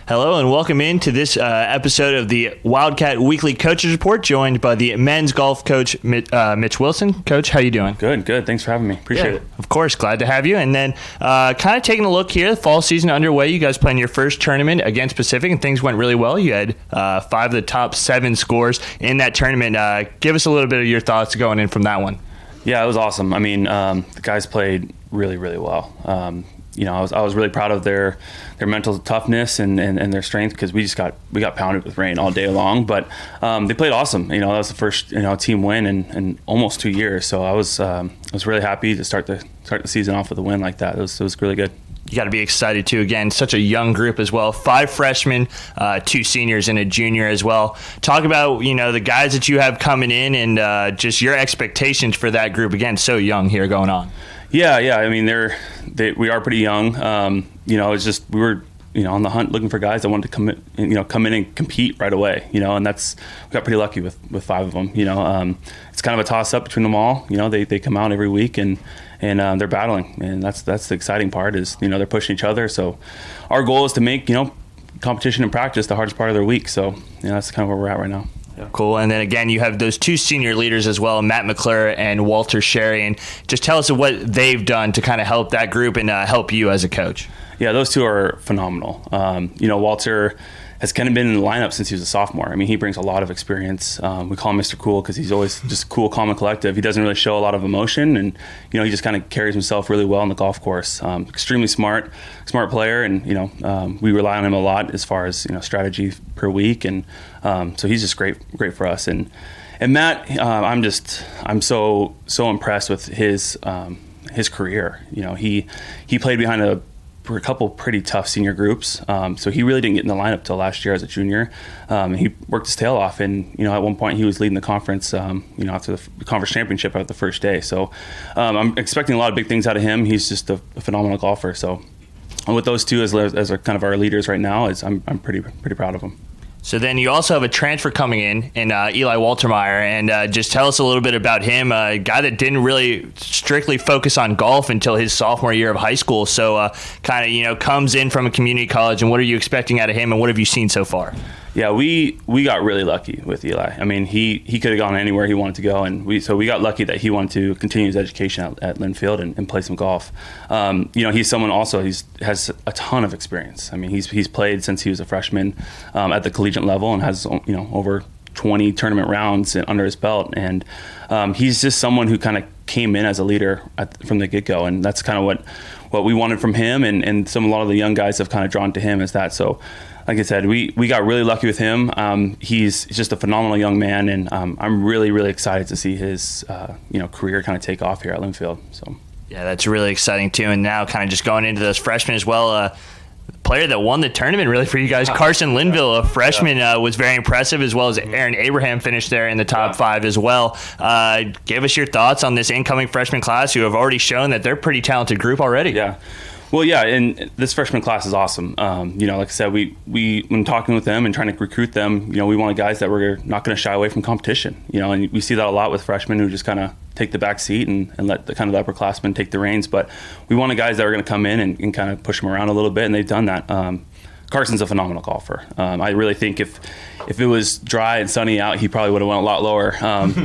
Hello and welcome into this episode of the Wildcat Weekly Coaches Report, joined by the men's golf coach, Mitch Wilson. Coach, how you doing? Good. Thanks for having me. Appreciate it. Of course, glad to have you. And then kind of taking a look here, the fall season underway. You guys playing your first tournament against Pacific, and things went really well. You had 5 of the top 7 scores in that tournament. Give us a little bit of your thoughts going in from that one. Yeah, it was awesome. I mean, the guys played really well. I was really proud of their mental toughness and their strength, because we got pounded with rain all day long. But they played awesome. That was the first team win in almost 2 years. So I was really happy to start the season off with a win like that. It was really good. You got to be excited too. Again, such a young group as well. 5 freshmen, 2 seniors, and a junior as well. Talk about the guys that you have coming in and just your expectations for that group. Again, so young here going on. Yeah. I mean, we are pretty young. It's just we were on the hunt looking for guys that wanted to come in and compete right away. And we got pretty lucky with 5 of them. It's kind of a toss up between them all. They come out every week and they're battling, and that's the exciting part is they're pushing each other. So our goal is to make competition and practice the hardest part of their week. So that's kind of where we're at right now. Yeah. Cool. And then again, you have those 2 senior leaders as well, Matt McClure and Walter Sherry. And just tell us what they've done to kind of help that group and help you as a coach. Yeah, those 2 are phenomenal. Walter has kind of been in the lineup since he was a sophomore. I mean, he brings a lot of experience. We call him Mr. Cool because he's always just cool, calm, and collective. He doesn't really show a lot of emotion, and he just kind of carries himself really well on the golf course. Extremely smart player, and we rely on him a lot as far as strategy per week, and so he's just great for us. And Matt, I'm so impressed with his career. He played behind a couple pretty tough senior groups, so he really didn't get in the lineup till last year as a junior. He worked his tail off, and at one point he was leading the conference after the conference championship after the first day. So I'm expecting a lot of big things out of him. He's just a phenomenal golfer. So with those 2 as our kind of our leaders right now, I'm pretty proud of them. So then you also have a transfer coming in Eli Waltermeyer, and just tell us a little bit about him, a guy that didn't really strictly focus on golf until his sophomore year of high school. So kind of comes in from a community college, and what are you expecting out of him, and what have you seen so far? Yeah, we got really lucky with Eli. I mean, he could have gone anywhere he wanted to go, and we got lucky that he wanted to continue his education at Linfield and play some golf. He's someone also has a ton of experience. I mean, he's played since he was a freshman at the collegiate level and has over 20 tournament rounds under his belt, and he's just someone who kind of came in as a leader from the get-go, and that's kind of what we wanted from him, and a lot of the young guys have kind of drawn to him as that. So like I said, we got really lucky with him. He's just a phenomenal young man, and I'm really excited to see his career kind of take off here at Linfield. So yeah, that's really exciting too. And now kind of just going into those freshmen as well. Player that won the tournament really for you guys, Carson Linville, a freshman, was very impressive, as well as Aaron Abraham finished there in the top 5 as well. Give us your thoughts on this incoming freshman class, who have already shown that they're a pretty talented group already. Yeah. Well, yeah, and this freshman class is awesome. Like I said, we when talking with them and trying to recruit them, we wanted guys that were not going to shy away from competition. And we see that a lot with freshmen who just kind of take the back seat and let the kind of the upperclassmen take the reins. But we wanted guys that were going to come in and kind of push them around a little bit, and they've done that. Carson's a phenomenal golfer. I really think if it was dry and sunny out, he probably would have went a lot lower.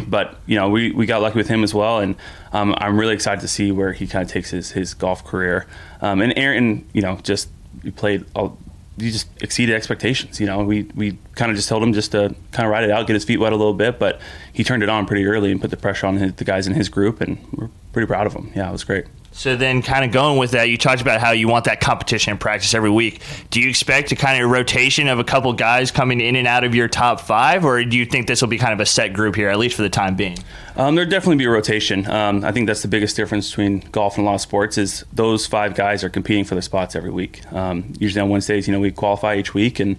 But we got lucky with him as well, and I'm really excited to see where he kind of takes his golf career. And Aaron, he just exceeded expectations. We kind of just told him just to kind of ride it out, get his feet wet a little bit, but he turned it on pretty early and put the pressure on the guys in his group, and we're pretty proud of him. Yeah, it was great. So then kind of going with that, you talked about how you want that competition and practice every week. Do you expect a kind of rotation of a couple guys coming in and out of your top 5, or do you think this will be kind of a set group here, at least for the time being? There'll definitely be a rotation. I think that's the biggest difference between golf and a lot of sports is those 5 guys are competing for their spots every week. Usually on Wednesdays, we qualify each week, and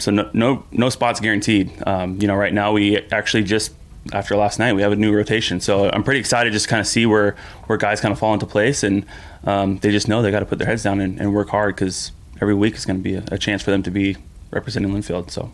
so no spots guaranteed. Right now we actually just, after last night, we have a new rotation. So I'm pretty excited just kind of see where guys kind of fall into place, and they just know they got to put their heads down and work hard, because every week is going to be a chance for them to be representing Linfield. So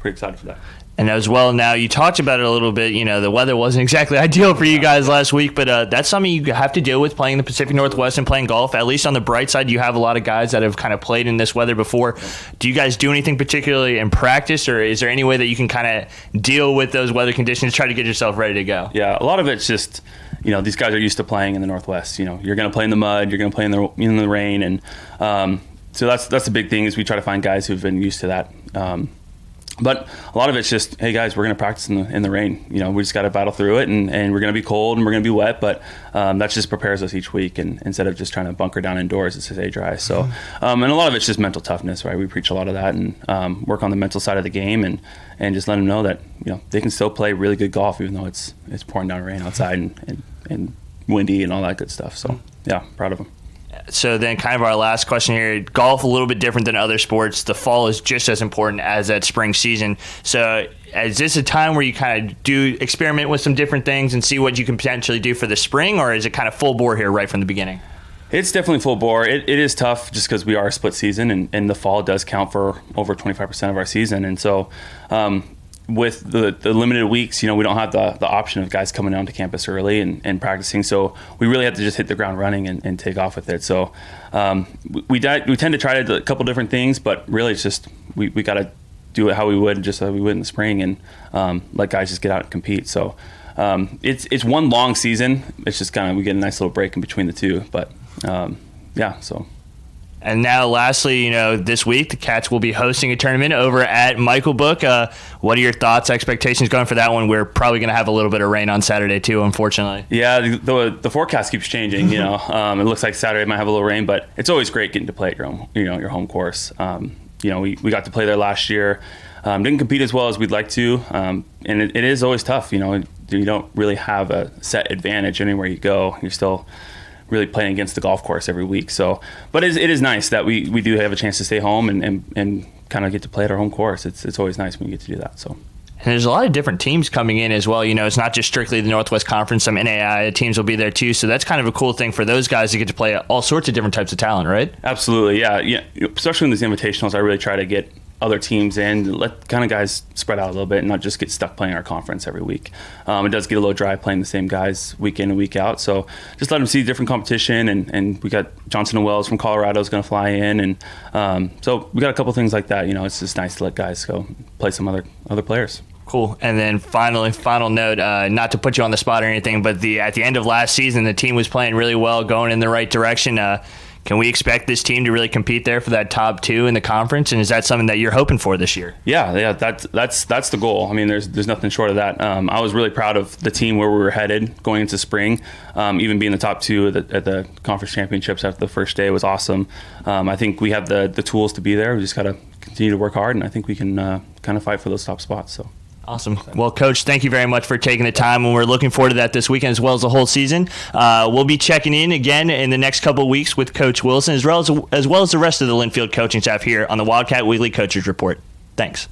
pretty excited for that. And as well, now you talked about it a little bit. The weather wasn't exactly ideal for you guys last week, but that's something you have to deal with playing the Pacific Northwest and playing golf. At least on the bright side, you have a lot of guys that have kind of played in this weather before. Do you guys do anything particularly in practice, or is there any way that you can kind of deal with those weather conditions, try to get yourself ready to go? Yeah, a lot of it's just, these guys are used to playing in the Northwest. You're going to play in the mud, you're going to play in the rain, and so that's the big thing is we try to find guys who've been used to that. But a lot of it's just, hey guys, we're going to practice in the rain. We just got to battle through it, and we're going to be cold and we're going to be wet, but that just prepares us each week. And instead of just trying to bunker down indoors, it's to stay dry. So, and a lot of it's just mental toughness, right? We preach a lot of that and work on the mental side of the game, and just let them know that they can still play really good golf even though it's pouring down rain outside and windy and all that good stuff. So yeah, proud of them. So then kind of our last question here, golf a little bit different than other sports. The fall is just as important as that spring season. So is this a time where you kind of do experiment with some different things and see what you can potentially do for the spring, or is it kind of full bore here right from the beginning? It's definitely full bore. It is tough just because we are a split season, and the fall does count for over 25% of our season. And so with the limited weeks, we don't have the option of guys coming down to campus early and practicing. So we really have to just hit the ground running and take off with it. So we tend to try to do a couple different things, but really it's just we got to do it how we would in the spring and let guys just get out and compete. So it's one long season. It's just kind of we get a nice little break in between the two. But yeah, so. And now, lastly, this week the Cats will be hosting a tournament over at Michelbook. What are your thoughts, expectations going for that one? We're probably going to have a little bit of rain on Saturday too, unfortunately. Yeah, the forecast keeps changing. It looks like Saturday might have a little rain, but it's always great getting to play at your home course. We got to play there last year. Didn't compete as well as we'd like to, and it is always tough. You don't really have a set advantage anywhere you go. You're still really playing against the golf course every week. So, but it is nice that we do have a chance to stay home and kind of get to play at our home course. It's always nice when you get to do that. So. And there's a lot of different teams coming in as well. It's not just strictly the Northwest Conference. Some NAIA teams will be there too. So that's kind of a cool thing for those guys to get to play all sorts of different types of talent, right? Absolutely, yeah. Especially in these invitationals, I really try to get other teams in, let kind of guys spread out a little bit and not just get stuck playing our conference every week. It does get a little dry playing the same guys week in and week out. So just let them see different competition. And we got Johnson & Wells from Colorado is going to fly in. And so we got a couple things like that. It's just nice to let guys go play some other players. Cool. And then final note, not to put you on the spot or anything, but at the end of last season, the team was playing really well, going in the right direction. Can we expect this team to really compete there for that top two in the conference? And is that something that you're hoping for this year? Yeah, that's the goal. I mean, there's nothing short of that. I was really proud of the team where we were headed going into spring. Even being the top two at the conference championships after the first day was awesome. I think we have the tools to be there. We just got to continue to work hard, and I think we can kind of fight for those top spots. So. Awesome. Well, Coach, thank you very much for taking the time, and we're looking forward to that this weekend as well as the whole season. We'll be checking in again in the next couple of weeks with Coach Wilson as well as the rest of the Linfield coaching staff here on the Wildcat Weekly Coaches Report. Thanks.